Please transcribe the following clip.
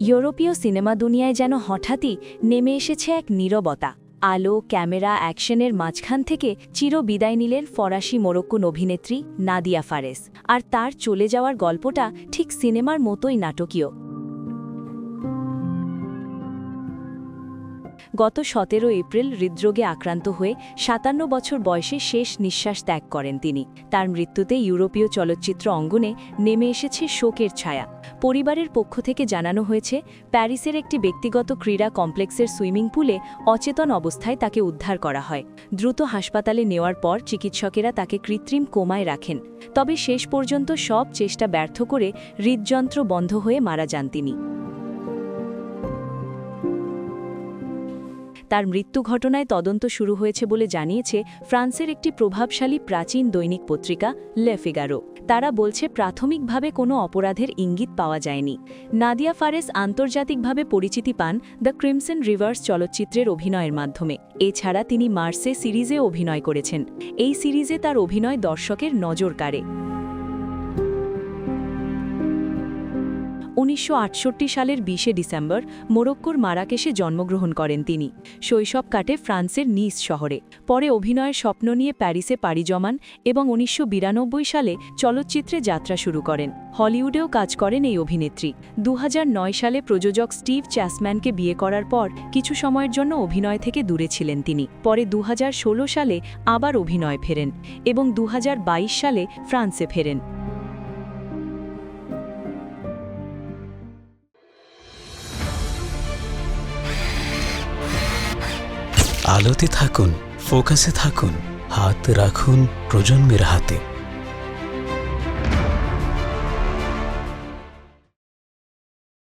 ইউরোপীয় সিনেমা দুনিয়ায় যেন হঠাৎই নেমে এসেছে এক নীরবতা। আলো, ক্যামেরা, অ্যাকশনের মাঝখান থেকে চির বিদায় নিলেন ফরাসি মোরক্কোন অভিনেত্রী নাদিয়া ফারেস। আর তার চলে যাওয়ার গল্পটা ঠিক সিনেমার মতোই নাটকীয়। গত ১৭ এপ্রিল হৃদরোগে আক্রান্ত হয়ে ৫৭ বছর বয়সে শেষ নিঃশ্বাস ত্যাগ করেন তিনি। তার মৃত্যুতে ইউরোপীয় চলচ্চিত্র অঙ্গনে নেমে এসেছে শোকের ছায়া। পরিবারের পক্ষ থেকে জানানো হয়েছে, প্যারিসের একটি ব্যক্তিগত ক্রীড়া কমপ্লেক্সের সুইমিং পুলে অচেতন অবস্থায় তাকে উদ্ধার করা হয়। দ্রুত হাসপাতালে নেওয়ার পর চিকিৎসকেরা তাকে কৃত্রিম কোমায় রাখেন। তবে শেষ পর্যন্ত সব চেষ্টা ব্যর্থ করে হৃদযন্ত্র বন্ধ হয়ে মারা যান তিনি। তার মৃত্যু ঘটনায় তদন্ত শুরু হয়েছে বলে জানিয়েছে ফ্রান্সের একটি প্রভাবশালী প্রাচীন দৈনিক পত্রিকা লে ফিগারো। তারা বলছে, প্রাথমিকভাবে কোনো অপরাধের ইঙ্গিত পাওয়া যায়নি। নাদিয়া ফারেস আন্তর্জাতিকভাবে পরিচিতি পান দ্য ক্রিমসন রিভার্স চলচ্চিত্রের অভিনয়ের মাধ্যমে। এছাড়া তিনি মার্সে সিরিজে অভিনয় করেছেন। এই সিরিজে তার অভিনয় দর্শকের নজর কাড়ে। ১৯৬৮ সালের ২০ ডিসেম্বর মোরক্কোর মারাকেশে জন্মগ্রহণ করেন তিনি। শৈশব কাটে ফ্রান্সের নিস শহরে। পরে অভিনয়ের স্বপ্ন নিয়ে প্যারিসে পাড়ি জমান এবং ১৯৯২ সালে চলচ্চিত্রে যাত্রা শুরু করেন। হলিউডেও কাজ করেন এই অভিনেত্রী। ২০০৯ সালে প্রযোজক স্টিভ চ্যাসম্যানকে বিয়ে করার পর কিছু সময়ের জন্য অভিনয় থেকে দূরে ছিলেন তিনি। পরে ২০১৬ সালে আবার অভিনয় ফেরেন এবং ২০২২ সালে ফ্রান্সে ফেরেন। আলোতে থাকুন, ফোকাসে থাকুন, হাত রাখুন প্রজন্মের হাতে।